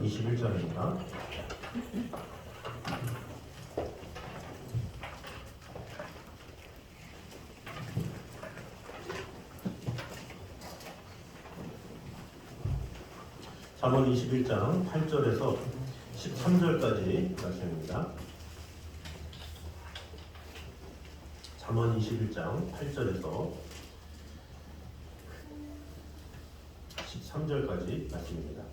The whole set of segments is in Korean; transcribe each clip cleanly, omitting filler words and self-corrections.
4번 21장입니다. 잠언 21장 8절에서 13절까지 말씀입니다. 잠언 21장 8절에서 13절까지 말씀입니다.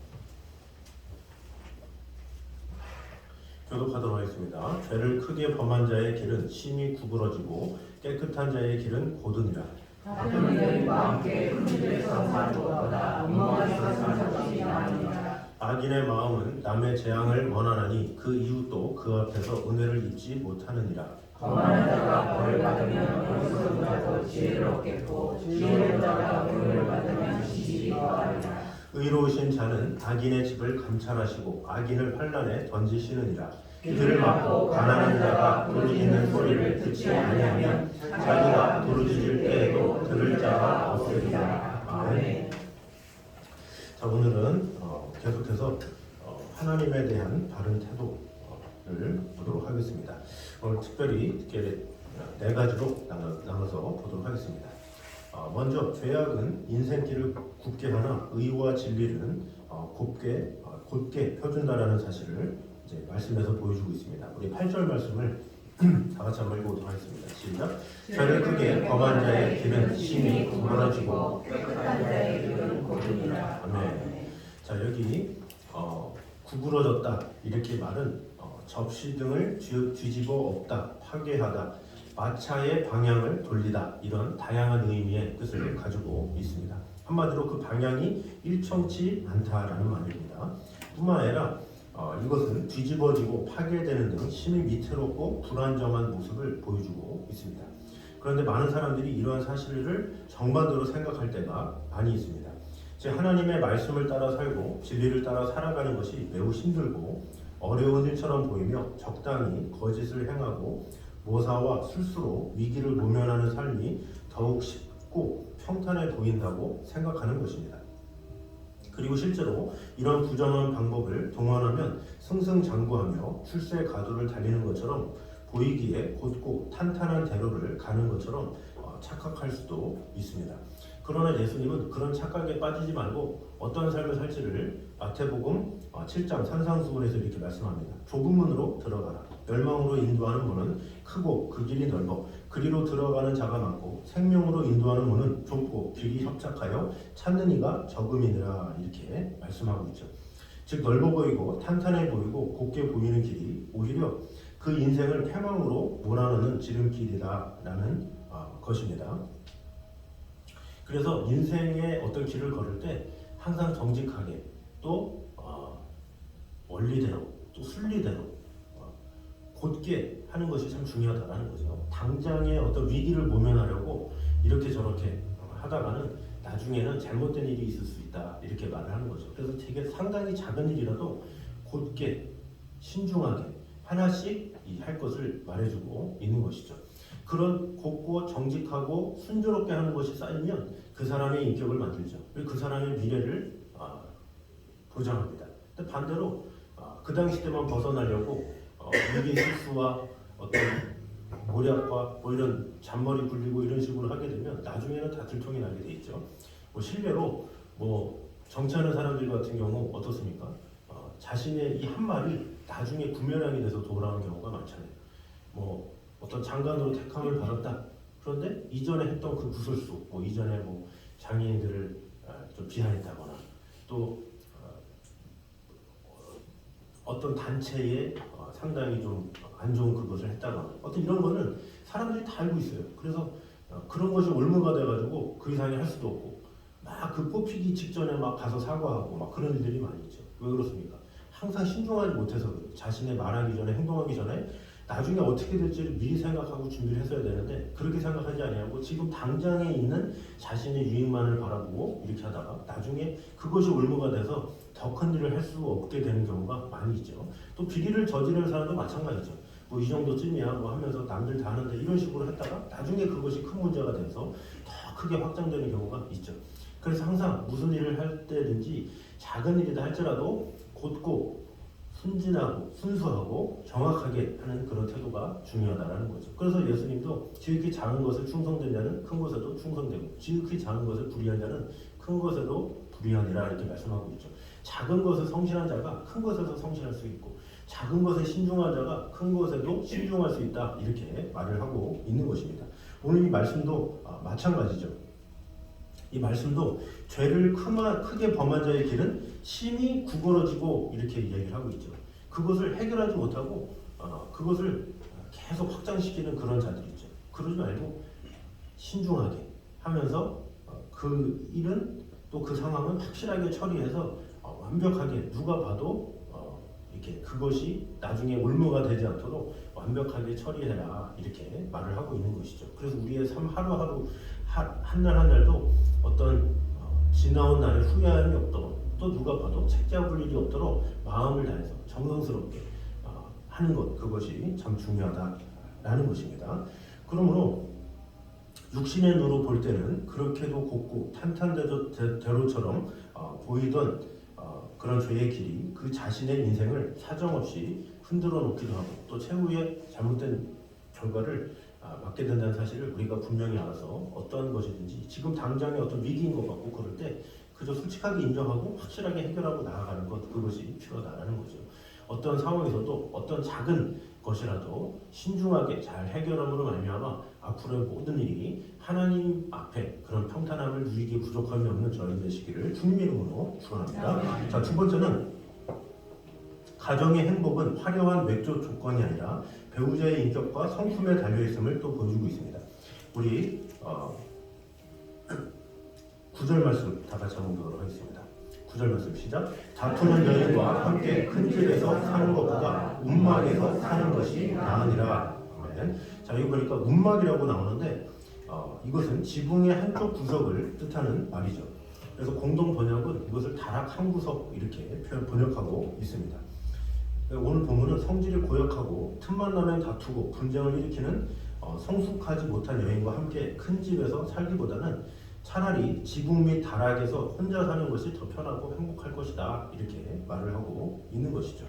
교독하도록 하겠습니다. 죄를 크게 범한 자의 길은 심히 구부러지고 깨끗한 자의 길은 곧으니라. 같은 여인과 함께 큰 집에서 사는 것보다 음모에서 사는 것이 나으니라. 악인의 마음은 남의 재앙을 원하나니 그 이웃도 그 앞에서 은혜를 입지 못하느니라. 거만한 자가 벌을 받으면 어리석음자도 지혜를 얻겠고 지혜로운 자가 벌을 받으면 지식이 더하리라. 의로우신 자는 악인의 집을 감찰하시고 악인을 환난에 던지시느니라. 그들을 막고 가난한 자가 부르짖는 소리를 듣지 아니하면 자기가 부르짖을 때에도 들을 자가 없으리라. 아멘. 자, 오늘은 계속해서 하나님에 대한 바른 태도를 보도록 하겠습니다. 오늘 특별히 이렇게 네 가지로 나눠서 보도록 하겠습니다. 먼저 죄악은 인생길을 굽게 하나 의와 진리는 곧게 펴준다라는 사실을 이제 말씀에서 보여주고 있습니다. 우리 8절 말씀을 다 같이 한번 읽어보도록 하겠습니다. 시작. 죄를 크게 범한 자의 길은 심히 구부러지고 깨끗한 자의 길은 곧으니라. 아멘. 자, 여기 구부러졌다 이렇게 말은 접시 등을 뒤집어 엎다, 파괴하다, 마차의 방향을 돌리다 이런 다양한 의미의 뜻을 가지고 있습니다. 한마디로 그 방향이 일정치 않다라는 말입니다. 뿐만 아니라 이것은 뒤집어지고 파괴되는 등 심히 위태롭고 불안정한 모습을 보여주고 있습니다. 그런데 많은 사람들이 이러한 사실을 정반대로 생각할 때가 많이 있습니다. 즉 하나님의 말씀을 따라 살고 진리를 따라 살아가는 것이 매우 힘들고 어려운 일처럼 보이며 적당히 거짓을 행하고 모사와 술수로 위기를 모면하는 삶이 더욱 쉽고 평탄해 보인다고 생각하는 것입니다. 그리고 실제로 이런 부정한 방법을 동원하면 승승장구하며 출세 가도를 달리는 것처럼 보이기에 곧고 탄탄한 대로를 가는 것처럼 착각할 수도 있습니다. 그러나 예수님은 그런 착각에 빠지지 말고 어떤 삶을 살지를 마태복음 7장 산상수훈에서 이렇게 말씀합니다. 좁은 문으로 들어가라. 멸망으로 인도하는 문은 크고 그 길이 넓어 그리로 들어가는 자가 많고 생명으로 인도하는 문은 좁고 길이 협착하여 찾는 이가 적음이니라 이렇게 말씀하고 있죠. 즉 넓어 보이고 탄탄해 보이고 곱게 보이는 길이 오히려 그 인생을 패망으로 몰아넣는 지름길이다라는 것입니다. 그래서 인생의 어떤 길을 걸을 때 항상 정직하게 또 원리대로 또 순리대로 곧게 하는 것이 참 중요하다는 거죠. 당장의 어떤 위기를 모면하려고 이렇게 저렇게 하다가는 나중에는 잘못된 일이 있을 수 있다 이렇게 말을 하는 거죠. 그래서 되게 상당히 작은 일이라도 곧게 신중하게 하나씩 할 것을 말해주고 있는 것이죠. 그런 곱고 정직하고 순조롭게 하는 것이 쌓이면 그 사람의 인격을 만들죠. 그리고 그 사람의 미래를 보장합니다. 근데 반대로 그 당시 때만 벗어나려고 위기 실수와 어떤 모략과 뭐 이런 잔머리 굴리고 이런 식으로 하게 되면 나중에는 다 들통이 나게 돼 있죠. 뭐 실례로 뭐 정치하는 사람들 같은 경우 어떻습니까? 자신의 이 한 말이 나중에 부메랑이 돼서 돌아오는 경우가 많잖아요. 뭐 어떤 장관으로 택함을 받았다. 그런데 이전에 했던 그 구설수, 뭐 이전에 뭐 장애인들을 좀 비하했다거나 또 어떤 단체에 상당히 좀 안 좋은 그것을 했다거나 어떤 이런 거는 사람들이 다 알고 있어요. 그래서 그런 것이 올무가 돼가지고 그 이상이 할 수도 없고 막 그 뽑히기 직전에 막 가서 사과하고 막 그런 일들이 많이 있죠. 왜 그렇습니까? 항상 신중하지 못해서 그래요. 자신의 말하기 전에 행동하기 전에 나중에 어떻게 될지를 미리 생각하고 준비를 했어야 되는데 그렇게 생각하지 아니하고 지금 당장에 있는 자신의 유익만을 바라보고 이렇게 하다가 나중에 그것이 올무가 돼서 더 큰 일을 할 수 없게 되는 경우가 많이 있죠. 또 비리를 저지르는 사람도 마찬가지죠. 뭐 이 정도쯤이야 뭐 하면서 남들 다 하는데 이런 식으로 했다가 나중에 그것이 큰 문제가 돼서 더 크게 확장되는 경우가 있죠. 그래서 항상 무슨 일을 할 때든지 작은 일이다 할지라도 곧고 순진하고 순수하고 정확하게 하는 그런 태도가 중요하다는 거죠. 그래서 예수님도 지극히 작은 것을 충성된 자는 큰 것에도 충성되고 지극히 작은 것을 불의한 자는 큰 것에도 불의하니라 이렇게 말씀하고 있죠. 작은 것을 성실한 자가 큰 것에서 성실할 수 있고 작은 것에 신중한 자가 큰 것에도 신중할 수 있다 이렇게 말을 하고 있는 것입니다. 오늘 이 말씀도 마찬가지죠. 이 말씀도 죄를 크게 범한 자의 길은 심히 구걸어지고 이렇게 이야기를 하고 있죠. 그것을 해결하지 못하고 그것을 계속 확장시키는 그런 자들이 있죠. 그러지 말고 신중하게 하면서 그 일은 또 그 상황은 확실하게 처리해서 완벽하게 누가 봐도 이렇게 그것이 나중에 올무가 되지 않도록 완벽하게 처리해라 이렇게 말을 하고 있는 것이죠. 그래서 우리의 삶 하루하루 한 날 한 날도 어떤 지나온 날에 후회함이 없도록 또 누가 봐도 책잡을 일이 없도록 마음을 다해서 정성스럽게 하는 것 그것이 참 중요하다라는 것입니다. 그러므로 육신의 눈으로 볼 때는 그렇게도 곱고 탄탄대로처럼 보이던 그런 죄의 길이 그 자신의 인생을 사정없이 흔들어 놓기도 하고 또 최후의 잘못된 결과를 맞게 된다는 사실을 우리가 분명히 알아서 어떤 것이든지 지금 당장의 어떤 위기인 것 같고 그럴 때 그저 솔직하게 인정하고 확실하게 해결하고 나아가는 것 그것이 필요하다는 거죠. 어떤 상황에서도 어떤 작은 것이라도 신중하게 잘 해결함으로 말미암아 앞으로의 모든 일이 하나님 앞에 그런 평탄함을 누리기 부족함이 없는 저희 되시기를 주님 이름으로 축원합니다. 자, 두 번째는 가정의 행복은 화려한 외적 조건이 아니라 배우자의 인격과 성품에 달려있음을 또 보여주고 있습니다. 우리 9절 말씀 다 같이 한번 보도록 하겠습니다. 9절 말씀 시작. 다투는 여인과 함께 큰 집에서 사는 것보다 움막에서 사는 것이 나으니라. 아멘. 자, 여기 보니까 움막이라고 나오는데 이것은 지붕의 한쪽 구석을 뜻하는 말이죠. 그래서 공동 번역은 이것을 다락 한 구석 이렇게 번역하고 있습니다. 오늘 본문은 성질이 고약하고 틈만 나면 다투고 분쟁을 일으키는 성숙하지 못한 여인과 함께 큰 집에서 살기보다는 차라리 지붕 및 다락에서 혼자 사는 것이 더 편하고 행복할 것이다 이렇게 말을 하고 있는 것이죠.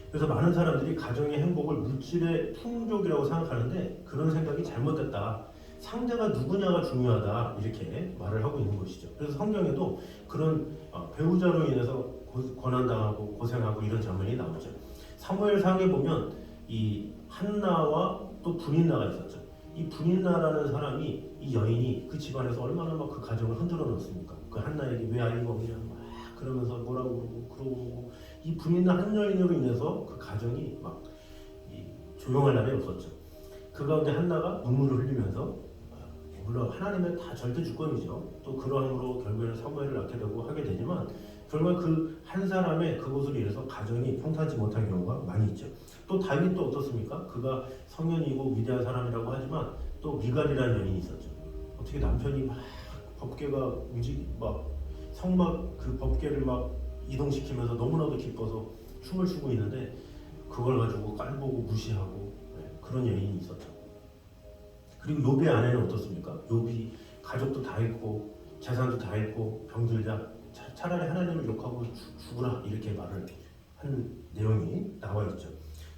그래서 많은 사람들이 가정의 행복을 물질의 풍족이라고 생각하는데 그런 생각이 잘못됐다. 상대가 누구냐가 중요하다 이렇게 말을 하고 있는 것이죠. 그래서 성경에도 그런 배우자로 인해서 고난당하고 고생하고 이런 장면이 나오죠. 사무엘상에 보면 이 한나와 또 분인나가 있었죠. 이 분인나라는 사람이 이 여인이 그 집안에서 얼마나 막 그 가정을 흔들어 놓습니까? 그 한나에게 왜 아이가 없냐 막 그러면서 뭐라고 그러고 이 분인나 한 여인으로 인해서 그 가정이 막 조용할 날이 없었죠. 그 가운데 한나가 눈물을 흘리면서 물론 하나님은 다 절대 주권이죠. 또 그러함으로 결국에는 사무엘을 낳게 되고 하게 되지만 결국 그 한 사람의 그것으로 인해서 가정이 평탄치 못한 경우가 많이 있죠. 또 다윗도 어떻습니까? 그가 성년이고 위대한 사람이라고 하지만 또 미갈이라는 여인이 있었죠. 어떻게 남편이 막 법궤가 막 성막 그 법궤를 막 이동시키면서 너무나도 기뻐서 춤을 추고 있는데 그걸 가지고 깔보고 무시하고 그런 여인이 있었죠. 그리고 욥의 아내는 어떻습니까? 욥이 가족도 다 있고 재산도 다 있고 병들자 차라리 하나님을 욕하고 죽으라 이렇게 말을 한 내용이 나와 있죠.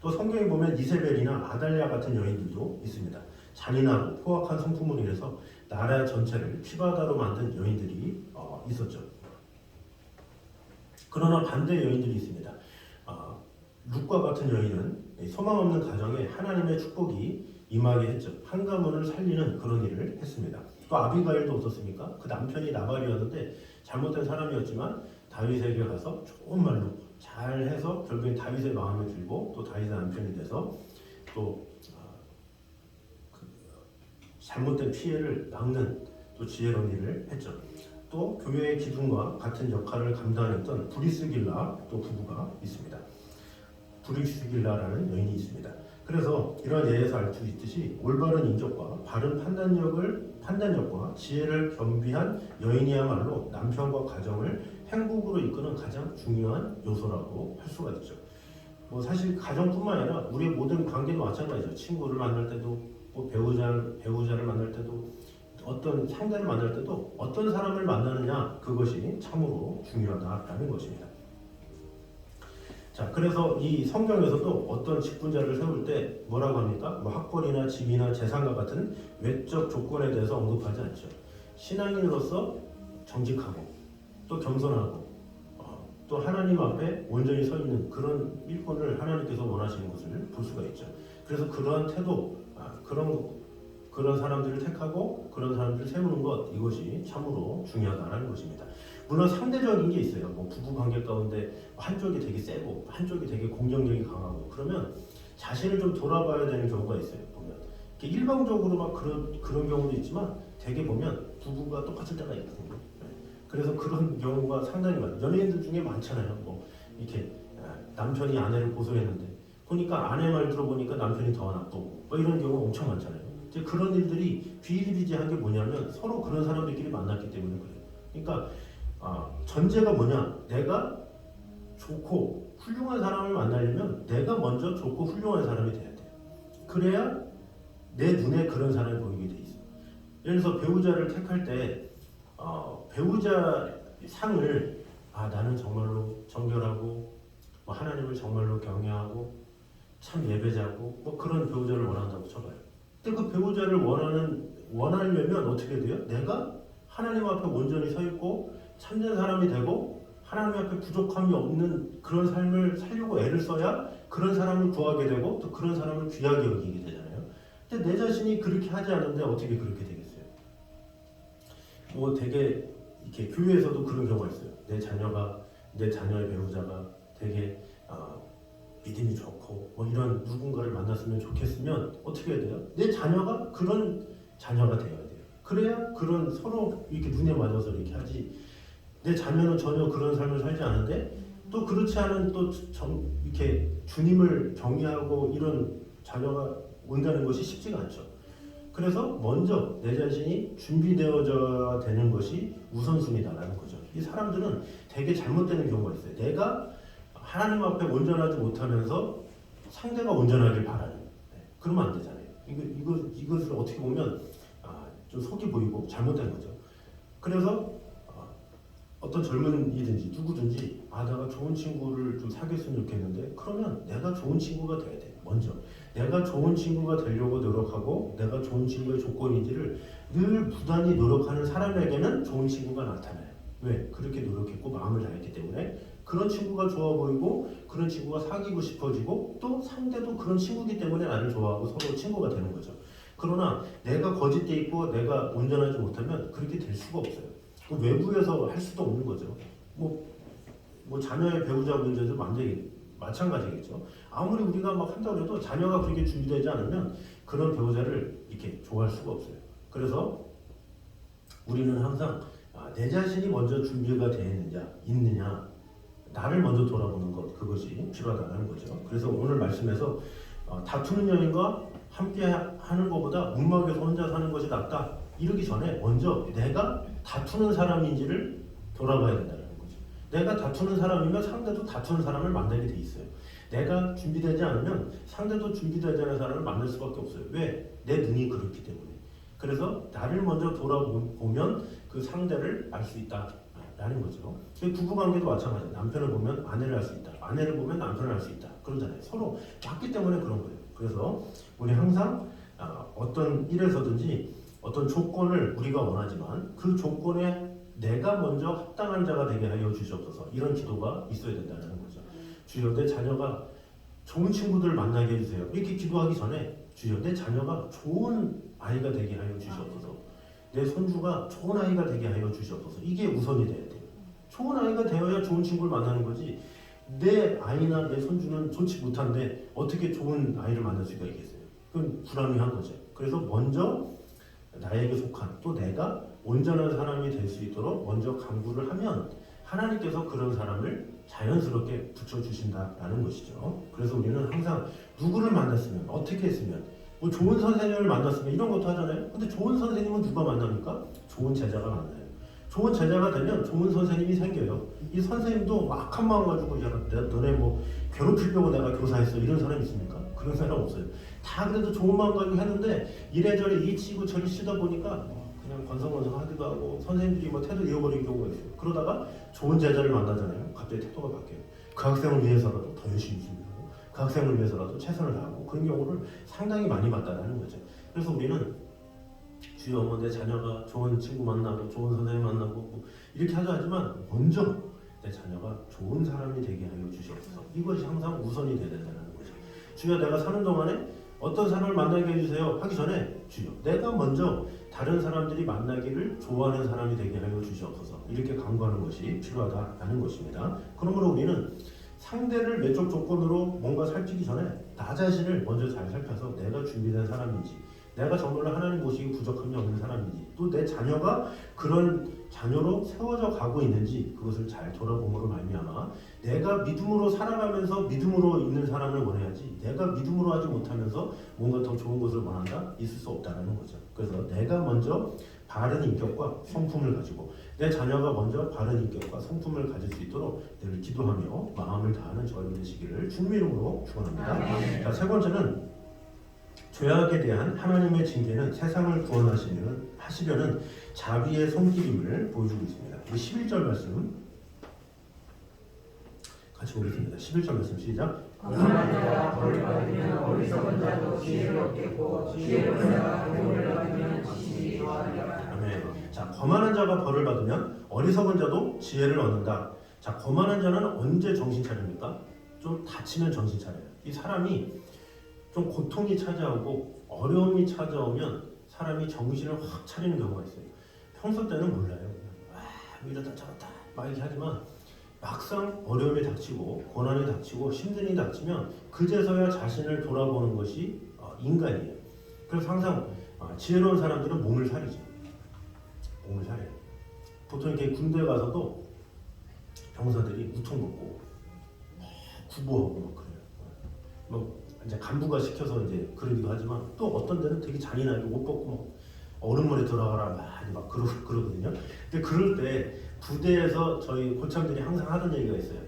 또 성경에 보면 이세벨이나 아달랴 같은 여인들도 있습니다. 잔인하고 포악한 성품으로 인해서 나라 전체를 피바다로 만든 여인들이 있었죠. 그러나 반대 여인들이 있습니다. 룻과 같은 여인은 소망 없는 가정에 하나님의 축복이 임하게 했죠. 한 가문을 살리는 그런 일을 했습니다. 또 아비가일도 어떻습니까? 그 남편이 나발이었는데 잘못된 사람이었지만 다윗에게 가서 좋은 말로 잘해서 결국엔 다윗의 마음을 들고 또 다윗의 남편이 돼서 또 잘못된 피해를 막는 또 지혜로운 일을 했죠. 또 교회의 기둥과 같은 역할을 감당했던 브리스길라 또 부부가 있습니다. 브리스길라라는 여인이 있습니다. 그래서 이런 예에서 알 수 있듯이 올바른 인격과 바른 판단력과 지혜를 겸비한 여인이야말로 남편과 가정을 행복으로 이끄는 가장 중요한 요소라고 할 수가 있죠. 뭐 사실 가정뿐만 아니라 우리의 모든 관계도 마찬가지죠. 친구를 만날 때도 뭐 배우자를 만날 때도 어떤 상대를 만날 때도 어떤 사람을 만나느냐 그것이 참으로 중요하다라는 것입니다. 자, 그래서 이 성경에서도 어떤 직분자를 세울 때 뭐라고 합니까? 뭐 학벌이나 집이나 재산과 같은 외적 조건에 대해서 언급하지 않죠. 신앙인으로서 정직하고 또 겸손하고 또 하나님 앞에 온전히 서 있는 그런 일꾼을 하나님께서 원하시는 것을 볼 수가 있죠. 그래서 그러한 태도, 그런 사람들을 택하고 그런 사람들을 세우는 것, 이것이 참으로 중요하다는 것입니다. 물론 상대적인 게 있어요. 뭐 부부 관계 가운데 한쪽이 되게 세고 한쪽이 되게 공격력이 강하고 그러면 자신을 좀 돌아봐야 되는 경우가 있어요. 보면 이렇게 일방적으로 막 그런 경우도 있지만 되게 보면 부부가 똑같을 때가 있거든요. 그래서 그런 경우가 상당히 많아요. 연예인들 중에 많잖아요. 뭐 이렇게 남편이 아내를 고소했는데 보니까 아내 말 들어보니까 남편이 더 나쁘고 뭐 이런 경우 엄청 많잖아요. 이제 그런 일들이 비일비재한 게 뭐냐면 서로 그런 사람들끼리 만났기 때문에 그래요. 그러니까 전제가 뭐냐? 내가 좋고 훌륭한 사람을 만나려면 내가 먼저 좋고 훌륭한 사람이 돼야 돼요. 그래야 내 눈에 그런 사람이 보이게 돼 있어요. 예를 들어서 배우자를 택할 때 배우자 상을 나는 정말로 정결하고 뭐 하나님을 정말로 경외하고 참 예배자고 뭐 그런 배우자를 원한다고 쳐봐요. 근데 그 배우자를 원하려면 어떻게 돼요? 내가 하나님 앞에 온전히 서 있고 참된 사람이 되고 하나님 앞에 부족함이 없는 그런 삶을 살려고 애를 써야 그런 사람을 구하게 되고 또 그런 사람을 귀하게 여기게 되잖아요. 근데 내 자신이 그렇게 하지 않는데 어떻게 그렇게 되겠어요? 뭐 되게 이렇게 교회에서도 그런 경우가 있어요. 내 자녀의 배우자가 되게 믿음이 좋고 뭐 이런 누군가를 만났으면 좋겠으면 어떻게 해야 돼요? 내 자녀가 그런 자녀가 되어야 돼요. 그래야 그런 서로 이렇게 눈에 맞아서 이렇게 하지. 내 자녀는 전혀 그런 삶을 살지 않은데 또 그렇지 않은 또 이렇게 주님을 경외하고 이런 자녀가 온다는 것이 쉽지가 않죠. 그래서 먼저 내 자신이 준비되어져야 되는 것이 우선순위다라는 거죠. 이 사람들은 되게 잘못되는 경우가 있어요. 내가 하나님 앞에 온전하지 못하면서 상대가 온전하길 바라는. 그러면 안 되잖아요. 이것을 어떻게 보면 좀 속이 보이고 잘못된 거죠. 그래서 어떤 젊은이든지 누구든지 내가 좋은 친구를 좀 사귀었으면 좋겠는데 그러면 내가 좋은 친구가 돼야 돼. 먼저 내가 좋은 친구가 되려고 노력하고 내가 좋은 친구의 조건인지를 늘 부단히 노력하는 사람에게는 좋은 친구가 나타나요. 왜? 그렇게 노력했고 마음을 다했기 때문에 그런 친구가 좋아 보이고 그런 친구가 사귀고 싶어지고 또 상대도 그런 친구이기 때문에 나를 좋아하고 서로 친구가 되는 거죠. 그러나 내가 거짓돼 있고 내가 온전하지 못하면 그렇게 될 수가 없어요. 외부에서 할 수도 없는 거죠. 뭐 자녀의 배우자 문제도 마찬가지겠죠. 아무리 우리가 막 한다고 해도 자녀가 그렇게 준비되지 않으면 그런 배우자를 이렇게 좋아할 수가 없어요. 그래서 우리는 항상 내 자신이 먼저 준비가 되어 있느냐, 나를 먼저 돌아보는 것, 그것이 필요하다는 거죠. 그래서 오늘 말씀에서 다투는 여인과 함께 하는 것보다 문막에서 혼자 사는 것이 낫다. 이러기 전에 먼저 내가 다투는 사람인지를 돌아봐야 된다는 거죠. 내가 다투는 사람이면 상대도 다투는 사람을 만나게 돼 있어요. 내가 준비되지 않으면 상대도 준비되지 않은 사람을 만날 수밖에 없어요. 왜? 내 눈이 그렇기 때문에. 그래서 나를 먼저 돌아보면 그 상대를 알 수 있다라는 거죠. 부부관계도 마찬가지예요. 남편을 보면 아내를 알 수 있다. 아내를 보면 남편을 알 수 있다. 그러잖아요. 서로 맞기 때문에 그런 거예요. 그래서 우리 항상 어떤 일에서든지 어떤 조건을 우리가 원하지만 그 조건에 내가 먼저 합당한 자가 되게 하여 주시옵소서. 이런 기도가 있어야 된다는 거죠. 주여, 내 자녀가 좋은 친구들을 만나게 해주세요. 이렇게 기도하기 전에 주여, 내 자녀가 좋은 아이가 되게 하여 주시옵소서. 내 손주가 좋은 아이가 되게 하여 주시옵소서. 이게 우선이 돼야 돼요. 좋은 아이가 되어야 좋은 친구를 만나는 거지. 내 아이나 내 손주는 좋지 못한데 어떻게 좋은 아이를 만날 수가 있겠어요? 그건 불합리한 거죠. 그래서 먼저 나에게 속한 또 내가 온전한 사람이 될 수 있도록 먼저 강구를 하면 하나님께서 그런 사람을 자연스럽게 붙여주신다라는 것이죠. 그래서 우리는 항상 누구를 만났으면 어떻게 했으면 뭐 좋은 선생님을 만났으면 이런 것도 하잖아요. 근데 좋은 선생님은 누가 만납니까? 좋은 제자가 만나요. 좋은 제자가 되면 좋은 선생님이 생겨요. 이 선생님도 악한 마음 가지고 너네 뭐 괴롭히려고 내가 교사했어 이런 사람 있습니까? 그런 사람 없어요. 다 그래도 좋은 마음 가지고 했는데 이래저래 이 치고 저리 치다 보니까 그냥 건성건성하기도 하고 선생님들이 뭐 태도 잃어버리는 경우가 있어요. 그러다가 좋은 제자를 만나잖아요. 갑자기 태도가 바뀌어요. 그 학생을 위해서라도 더 열심히 준비하고 그 학생을 위해서라도 최선을 다하고 그런 경우를 상당히 많이 봤다는 거죠. 그래서 우리는 주여 뭐 내 자녀가 좋은 친구 만나고 좋은 선생님 만나고 뭐 이렇게 하자 하지만 먼저 내 자녀가 좋은 사람이 되게 하여 주시옵소서. 이것이 항상 우선이 되어야 된다는 거죠. 주여 내가 사는 동안에 어떤 사람을 만나게 해주세요 하기 전에 주여 내가 먼저 다른 사람들이 만나기를 좋아하는 사람이 되게 하여 주시옵소서 이렇게 간구하는 것이 필요하다는 것입니다. 그러므로 우리는 상대를 외적 조건으로 뭔가 살피기 전에 나 자신을 먼저 잘 살펴서 내가 준비된 사람인지 내가 정말로 하나님 보시기 부족함이 없는 사람인지 또 내 자녀가 그런 자녀로 세워져 가고 있는지 그것을 잘 돌아봄으로 말미암아 내가 믿음으로 살아가면서 믿음으로 있는 사람을 원해야지 내가 믿음으로 하지 못하면서 뭔가 더 좋은 것을 원한다? 있을 수 없다는 거죠. 그래서 내가 먼저 바른 인격과 성품을 가지고 내 자녀가 먼저 바른 인격과 성품을 가질 수 있도록 늘 기도하며 마음을 다하는 저희 되시기를 주님의 이름으로 축원합니다. 자, 세 번째는 죄악에 대한 하나님의 징계는 세상을 구원하시려는 자비의 손길임을 보여주고 있습니다. 11절 말씀 같이 보겠습니다. 11절 말씀 시작. 거만한 자가 벌을 받으면 어리석은 자도 지혜를 얻겠고 지혜로운 자가 교훈을 받으면 지식이 더하리라. 아멘. 자, 거만한 자가 벌을 받으면 어리석은 자도 지혜를 얻는다. 자, 거만한 자는 언제 정신 차립니까? 좀 다치면 정신 차려요. 이 사람이 좀 고통이 찾아오고 어려움이 찾아오면 사람이 정신을 확 차리는 경우가 있어요. 평소 때는 몰라요. 뭐 이러다 저러다 막 이렇게 하지만 막상 어려움이 닥치고 고난이 닥치고 힘듦이 닥치면 그제서야 자신을 돌아보는 것이 인간이에요. 그래서 항상 지혜로운 사람들은 몸을 사리죠. 몸을 사려요. 보통 이렇게 군대 가서도 병사들이 우통 벗고 구보하고 막 그래요. 뭐 이제 간부가 시켜서 이제 그러기도 하지만 또 어떤 데는 되게 잔인하게 옷 벗고 막 얼음물에 들어가라 막 그러거든요. 근데 그럴 때 부대에서 저희 고참들이 항상 하던 얘기가 있어요.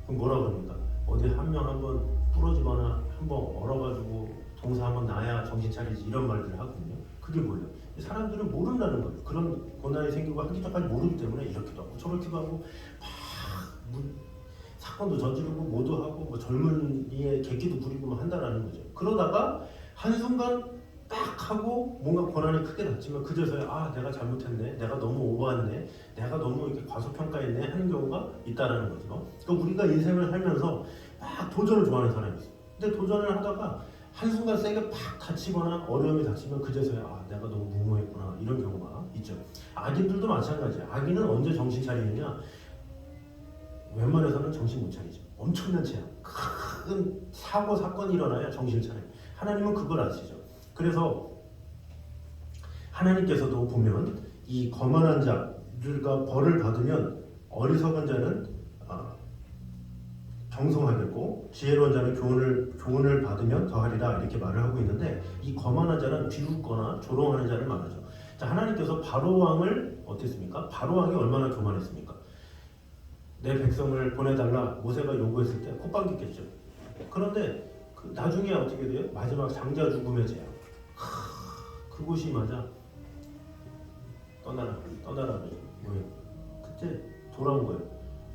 그럼 뭐라 그럽니까? 어디 한 명 한번 부러지거나 한번 얼어가지고 동사 한번 나야 정신 차리지 이런 말들을 하거든요. 그게 뭐예요? 사람들은 모른다는 거예요. 그런 고난이 생기고 하기 전까지 모르기 때문에 이렇게도 하고 저렇게도 하고 막 사건도 저지르고 뭐도 하고 뭐 젊은이의 객기도 부리고 막 한다라는 거죠. 그러다가 한순간 딱 하고 뭔가 고난이 크게 닥치면 그제서야 내가 잘못했네, 내가 너무 오버했네, 내가 너무 이렇게 과소평가했네 하는 경우가 있다라는 거죠. 그러니까 우리가 인생을 살면서 막 도전을 좋아하는 사람이 있어요. 근데 도전을 하다가 한순간 세게 팍 다치거나 어려움이 닥치면 그제서야 내가 너무 무모했구나 이런 경우가 있죠. 악인들도 마찬가지예요. 악인은 언제 정신 차리느냐? 웬만해서는 정신 못 차리죠. 엄청난 재앙, 큰 사고 사건이 일어나야 정신을 차려요. 하나님은 그걸 아시죠. 그래서 하나님께서도 보면 이 거만한 자들과 벌을 받으면 어리석은 자는 경성하겠고 지혜로운 자는 교훈을 받으면 더하리라 이렇게 말을 하고 있는데 이 거만한 자는 비웃거나 조롱하는 자를 말하죠. 자, 하나님께서 바로 왕을 어땠습니까? 바로 왕이 얼마나 교만했습니까? 내 백성을 보내달라 모세가 요구했을 때 콧방귀 꼈죠. 그런데 나중에 어떻게 돼요? 마지막 장자 죽음의 재앙. 그곳이 맞아 떠나라 뭐예요? 그때 돌아온 거예요.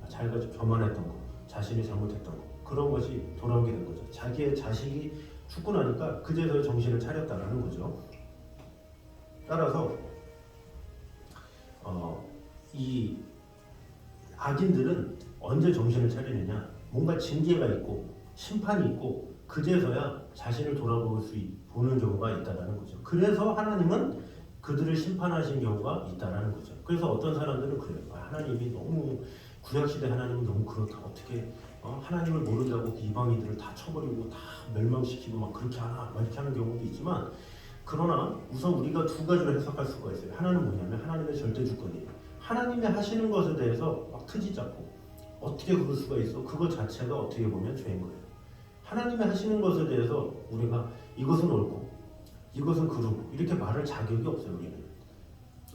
자기가 교만했던 거, 자신이 잘못했던 거 그런 것이 돌아오게 된 거죠. 자기의 자식이 죽고 나니까 그제서야 정신을 차렸다라는 거죠. 따라서 이 악인들은 언제 정신을 차리느냐? 뭔가 징계가 있고 심판이 있고 그제서야 자신을 보는 경우가 있다라는 거죠. 그래서 하나님은 그들을 심판하신 경우가 있다라는 거죠. 그래서 어떤 사람들은 그래요. 하나님이 너무 구약시대 하나님은 너무 그렇다. 어떻게 하나님을 모른다고 그 이방인들을 다 쳐버리고 다 멸망시키고 막 그렇게 하나 막 이렇게 하는 경우도 있지만 그러나 우선 우리가 두 가지로 해석할 수가 있어요. 하나는 뭐냐면 하나님의 절대 주권이에요. 하나님이 하시는 것에 대해서 막 트지 잡고 어떻게 그럴 수가 있어? 그것 자체가 어떻게 보면 죄인 거예요. 하나님이 하시는 것에 대해서 우리가 이것은 옳고 이것은 그르고 이렇게 말할 자격이 없어요. 우리는.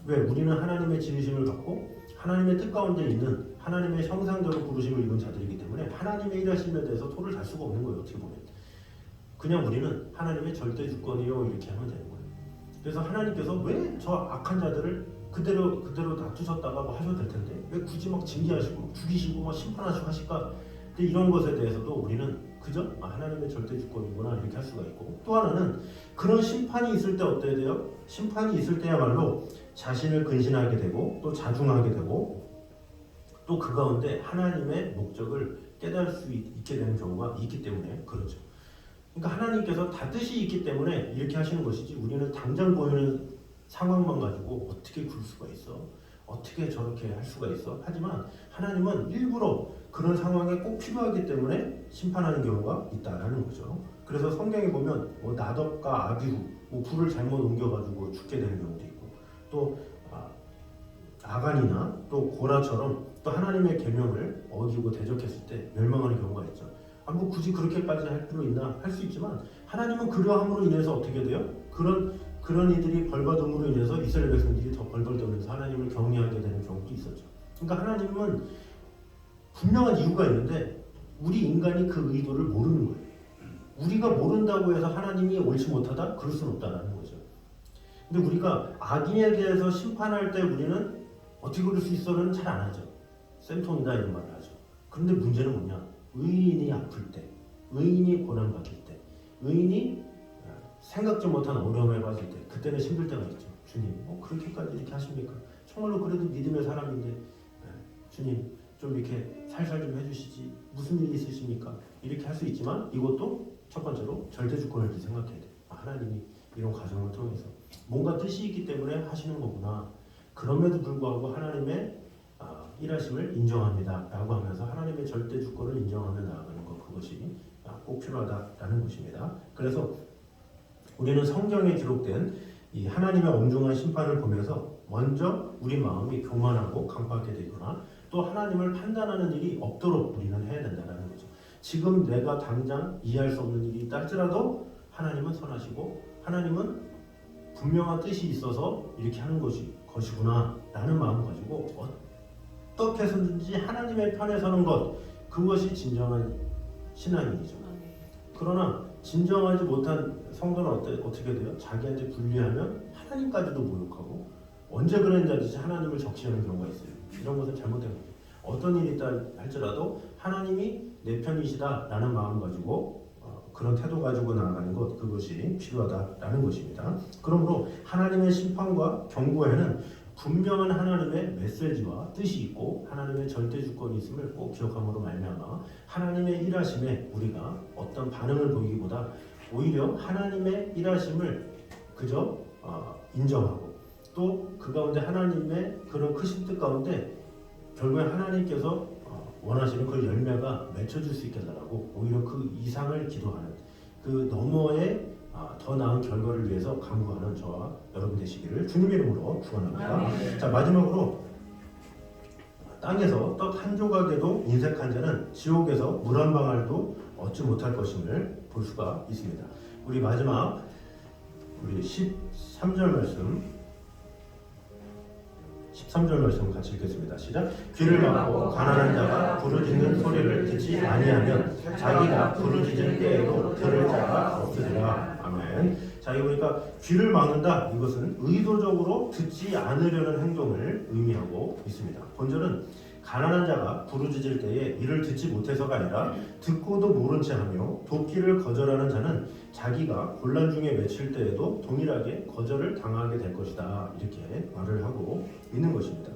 왜? 우리는 하나님의 지으심을 받고 하나님의 뜻 가운데 있는 하나님의 형상대로 부르심을 입은 자들이기 때문에 하나님의 일하심에 대해서 토를 달 수가 없는 거예요. 어떻게 보면. 그냥 우리는 하나님의 절대 주권이요 이렇게 하면 되는 거예요. 그래서 하나님께서 왜 저 악한 자들을 그대로 놔두셨다가 뭐 하셔도 될 텐데 왜 굳이 막 징계하시고 죽이시고 막 심판하시고 하실까? 근데 이런 것에 대해서도 우리는 그저 하나님의 절대 주권이구나 이렇게 할 수가 있고, 또 하나는 그런 심판이 있을 때 어때야 돼요? 심판이 있을 때야말로 자신을 근신하게 되고 또 자중하게 되고 또 그 가운데 하나님의 목적을 깨달을 수 있게 되는 경우가 있기 때문에 그렇죠. 그러니까 하나님께서 다 뜻이 있기 때문에 이렇게 하시는 것이지, 우리는 당장 보이는 상황만 가지고 어떻게 굴 수가 있어? 어떻게 저렇게 할 수가 있어? 하지만 하나님은 일부러 그런 상황에 꼭 필요하기 때문에 심판하는 경우가 있다라는 거죠. 그래서 성경에 보면 뭐 나덕과 아비후 뭐 불을 잘못 옮겨가지고 죽게 되는 경우도 있고, 또 아간이나 또 고라처럼 또 하나님의 계명을 어기고 대적했을 때 멸망하는 경우가 있죠. 뭐 굳이 그렇게까지 할 필요 있나 할 수 있지만, 하나님은 그러함으로 인해서 어떻게 돼요? 그런 이들이 벌받음으로 인해서 이스라엘 백성들이 더 벌벌 떠면서 하나님을 경외하게 되는 경우도 있었죠. 그러니까 하나님은 분명한 이유가 있는데 우리 인간이 그 의도를 모르는 거예요. 우리가 모른다고 해서 하나님이 옳지 못하다? 그럴 수는 없다라는 거죠. 근데 우리가 악인에 대해서 심판할 때 우리는 어떻게 그럴 수 있어는 잘 안 하죠. 쌤통이다 이런 말을 하죠. 그런데 문제는 뭐냐? 의인이 아플 때, 의인이 고난받을 때, 의인이 생각지 못한 어려움에 빠질 때, 그때는 힘들 때가 있죠. 주님, 그렇게까지 이렇게 하십니까? 정말로 그래도 믿음의 사람인데, 주님 좀 이렇게 살살 좀 해주시지, 무슨 일이 있으십니까? 이렇게 할 수 있지만, 이것도 첫 번째로 절대 주권을 생각해야 돼. 하나님이 이런 과정을 통해서 뭔가 뜻이 있기 때문에 하시는 거구나. 그럼에도 불구하고 하나님의 일하심을 인정합니다 라고 하면서 하나님의 절대 주권을 인정하며 나아가는 것, 그것이 꼭 필요하다라는 것입니다. 그래서 우리는 성경에 기록된 이 하나님의 엄중한 심판을 보면서 먼저 우리 마음이 교만하고 강박하게 되거나 또 하나님을 판단하는 일이 없도록 우리는 해야 된다는 거죠. 지금 내가 당장 이해할 수 없는 일이 있다 할지라도 하나님은 선하시고 하나님은 분명한 뜻이 있어서 이렇게 하는 것이구나 라는 마음을 가지고 어떻게 해서든지 하나님의 편에 서는 것, 그것이 진정한 신앙인이죠. 그러나 진정하지 못한 성도는 어떻게 돼요? 자기한테 불리하면 하나님까지도 모욕하고, 언제 그랬는지 하나님을 적시하는 경우가 있어요. 이런 것은 잘못된 거예요. 어떤 일이 있다 할지라도 하나님이 내 편이시다라는 마음 가지고 그런 태도 가지고 나아가는 것, 그것이 필요하다라는 것입니다. 그러므로 하나님의 심판과 경고에는 분명한 하나님의 메시지와 뜻이 있고 하나님의 절대 주권이 있음을 꼭 기억함으로 말미암아 하나님의 일하심에 우리가 어떤 반응을 보이기보다 오히려 하나님의 일하심을 그저 인정하고 또 그 가운데 하나님의 그런 크신 뜻 가운데 결국에 하나님께서 원하시는 그 열매가 맺혀질 수 있게 해달라고 오히려 그 이상을 기도하는, 그 너머의 더 나은 결과를 위해서 간구하는 저와 여러분 되시기를 주님의 이름으로 축원합니다. 자, 마지막으로 땅에서 떡 한 조각에도 인색한 자는 지옥에서 물 한 방울도 얻지 못할 것임을 볼 수가 있습니다. 우리 마지막 13절 말씀 같이 읽겠습니다. 시작. 귀를 막고 가난한 자가 부르짖는 소리를 듣지 아니하면 자기가 부르짖을 때에도 들을 자가 없으리라. 아멘. 자, 이거 보니까 귀를 막는다, 이것은 의도적으로 듣지 않으려는 행동을 의미하고 있습니다. 본절은 가난한 자가 부르짖을 때에 이를 듣지 못해서가 아니라 듣고도 모른 채 하며 돕기를 거절하는 자는 자기가 곤란 중에 외칠 때에도 동일하게 거절을 당하게 될 것이다, 이렇게 말을 하고 있는 것입니다.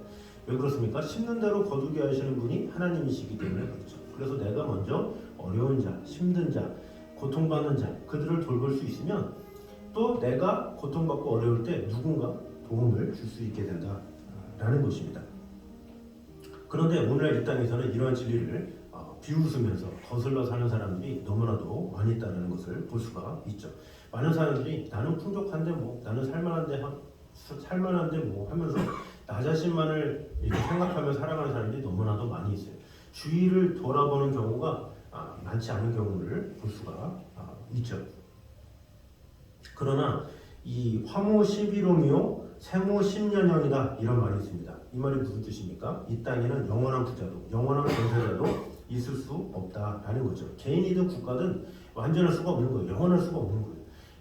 왜 그렇습니까? 심는 대로 거두게 하시는 분이 하나님이시기 때문에 그렇죠. 그래서 내가 먼저 어려운 자, 힘든 자, 고통받는 자, 그들을 돌볼 수 있으면 또 내가 고통받고 어려울 때 누군가 도움을 줄 수 있게 된다라는 것입니다. 그런데 오늘날 이 땅에서는 이러한 진리를 비웃으면서 거슬러 사는 사람들이 너무나도 많이 있다는 것을 볼 수가 있죠. 많은 사람들이 나는 풍족한데 나는 살만한데 하면서 나 자신만을 이렇게 생각하며 살아가는 사람들이 너무나도 많이 있어요. 주위를 돌아보는 경우가 많지 않은 경우를 볼 수가 있죠. 그러나 이 화무 11호미요 세무 10년형이다, 이런 말이 있습니다. 이 말이 무슨 뜻입니까? 이 땅에는 영원한 부자도 영원한 권세자도 있을 수 없다라는 거죠. 개인이든 국가든 완전할 수가 없는 거예요. 영원할 수가 없는 거예요.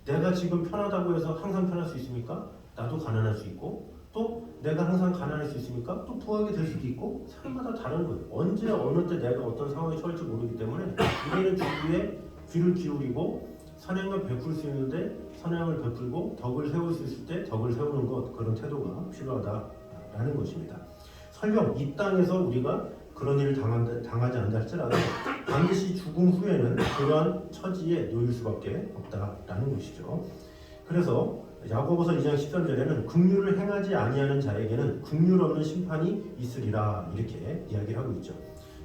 내가 지금 편하다고 해서 항상 편할 수 있습니까? 나도 가난할 수 있고 또 내가 항상 가난할 수 있으니까 또 부하게 될 수도 있고 사람마다 다른 거예요. 언제 어느 때 내가 어떤 상황에 처할지 모르기 때문에 우리는 주위에 귀를 기울이고 선행을 베풀 수 있는데 선행을 베풀고 덕을 세울 수 있을 때 덕을 세우는 것, 그런 태도가 필요하다라는 것입니다. 설령 이 땅에서 우리가 그런 일을 당하지 않는다 할지라도 반드시 죽음 후에는 그러한 처지에 놓일 수밖에 없다라는 것이죠. 그래서 야고보서 2장 13절에는 긍휼을 행하지 아니하는 자에게는 긍휼 없는 심판이 있으리라 이렇게 이야기를 하고 있죠.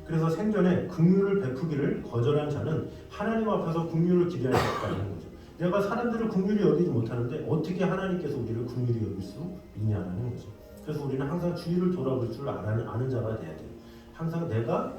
그래서 생전에 긍휼을 베푸기를 거절한 자는 하나님 앞에서 긍휼을 기대할 수 없다는 거죠. 내가 사람들을 긍휼히 여기지 못하는데 어떻게 하나님께서 우리를 긍휼히 여길 수 있냐는 거죠. 그래서 우리는 항상 주위를 돌아볼 줄 아는 자가 돼야 돼요. 항상 내가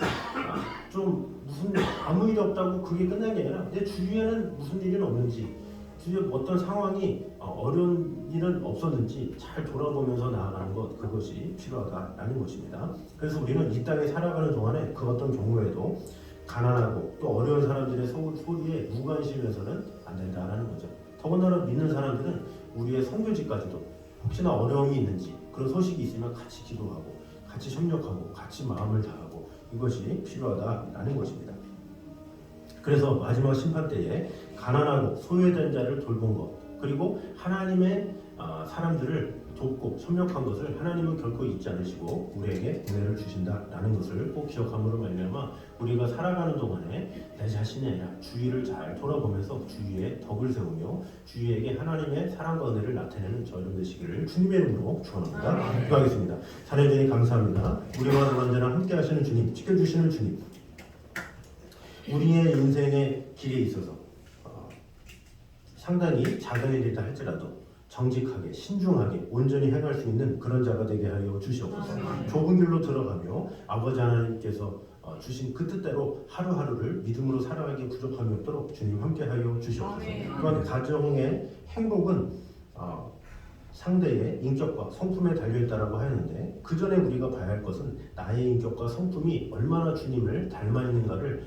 좀 무슨 아무 일이 없다고 그게 끝난 게 아니라 내 주위에는 무슨 일은 없는지, 주위에 어떤 상황이 어려운 일은 없었는지 잘 돌아보면서 나아가는 것, 그것이 필요하다라는 것입니다. 그래서 우리는 이 땅에 살아가는 동안에 그 어떤 경우에도 가난하고 또 어려운 사람들의 소리에 무관심해서는 안 된다라는 거죠. 더군다나 믿는 사람들은 우리의 선교지까지도 혹시나 어려움이 있는지 그런 소식이 있으면 같이 기도하고 같이 협력하고 같이 마음을 다하고 이것이 필요하다라는 것입니다. 그래서 마지막 심판 때에 가난하고 소외된 자를 돌본 것, 그리고 하나님의 사람들을 돕고 협력한 것을 하나님은 결코 잊지 않으시고 우리에게 은혜를 주신다라는 것을 꼭 기억함으로 말미암아 우리가 살아가는 동안에 내 자신이 아니라 주위를 잘 돌아보면서 주위에 덕을 세우며 주위에게 하나님의 사랑과 은혜를 나타내는 저희들 되시기를 주님의 이름으로 축원합니다. 기도하겠습니다. 자녀들이 감사합니다. 우리와 언제나 함께 하시는 주님, 지켜주시는 주님, 우리의 인생의 길에 있어서 상당히 작은 일이다 할지라도 정직하게 신중하게 온전히 행할 수 있는 그런 자가 되게 하여 주시옵소서. 좁은 길로 들어가며 아버지 하나님께서 주신 그 뜻대로 하루하루를 믿음으로 살아가기에 부족함이 없도록 주님 함께 하여 주시옵소서. 또한 가정의 행복은 상대의 인격과 성품에 달려있다라고 하였는데 그 전에 우리가 봐야 할 것은 나의 인격과 성품이 얼마나 주님을 닮아 있는가를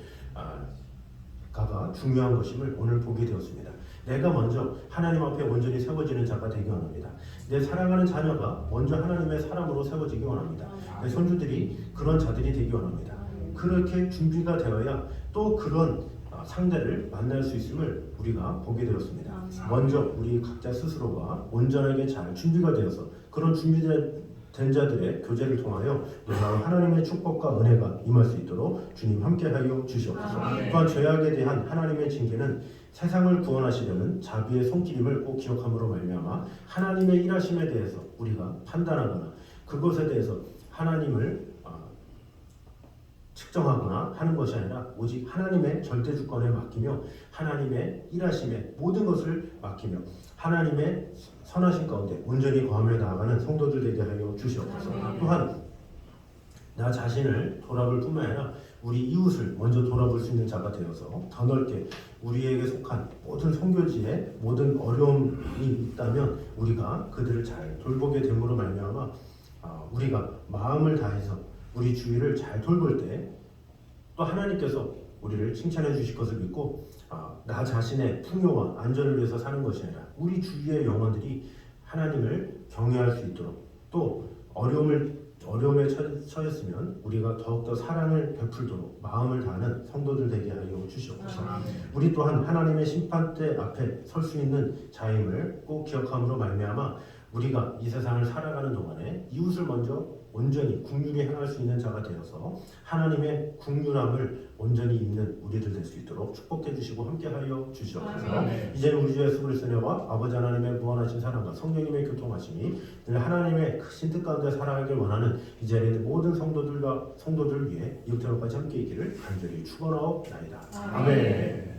가가 중요한 것임을 오늘 보게 되었습니다. 내가 먼저 하나님 앞에 온전히 세워지는 자가 되기 원합니다. 내 사랑하는 자녀가 먼저 하나님의 사람으로 세워지기 원합니다. 내 손주들이 그런 자들이 되기 원합니다. 그렇게 준비가 되어야 또 그런 상대를 만날 수 있음을 우리가 보게 되었습니다. 먼저 우리 각자 스스로가 온전하게 잘 준비가 되어서 그런 준비된 자들의 교제를 통하여 놀라운 하나님의 축복과 은혜가 임할 수 있도록 주님 함께하여 주시옵소서. 또한 죄악에 대한 하나님의 징계는 세상을 구원하시려는 자비의 손길임을 꼭 기억함으로 말미암아 하나님의 일하심에 대해서 우리가 판단하거나 그것에 대해서 하나님을 측정하거나 하는 것이 아니라 오직 하나님의 절대 주권에 맡기며 하나님의 일하심에 모든 것을 맡기며 하나님의 선하신 가운데 온전히 거하며 나아가는 성도들 되게 하여 주시옵소서. 또한 나 자신을 돌아볼 뿐만 아니라 우리 이웃을 먼저 돌아볼 수 있는 자가 되어서 더 넓게 우리에게 속한 모든 선교지에 모든 어려움이 있다면 우리가 그들을 잘 돌보게 됨으로 말미암아 우리가 마음을 다해서 우리 주위를 잘 돌볼 때 또 하나님께서 우리를 칭찬해 주실 것을 믿고 나 자신의 풍요와 안전을 위해서 사는 것이 아니라 우리 주위의 영혼들이 하나님을 경외할 수 있도록 또 어려움에 처했으면 우리가 더욱더 사랑을 베풀도록 마음을 다하는 성도들 되게 하여 주시옵소서. 우리 또한 하나님의 심판대 앞에 설 수 있는 자임을 꼭 기억함으로 말미암아 우리가 이 세상을 살아가는 동안에 이웃을 먼저 온전히 긍휼히 행할 수 있는 자가 되어서 하나님의 긍휼함을 온전히 입는 우리들 될 수 있도록 축복해 주시고 함께하여 주시옵소서. 이제는 우리 주 예수 그리스도의 은혜와 아버지 하나님의 무한하신 사랑과 성령님의 교통하심이 늘 하나님의 크신 뜻 가운데 살아가길 원하는 이 자리에 있는 모든 성도들 위해 이후부터까지 함께 있기를 간절히 축원하옵나이다. 아멘.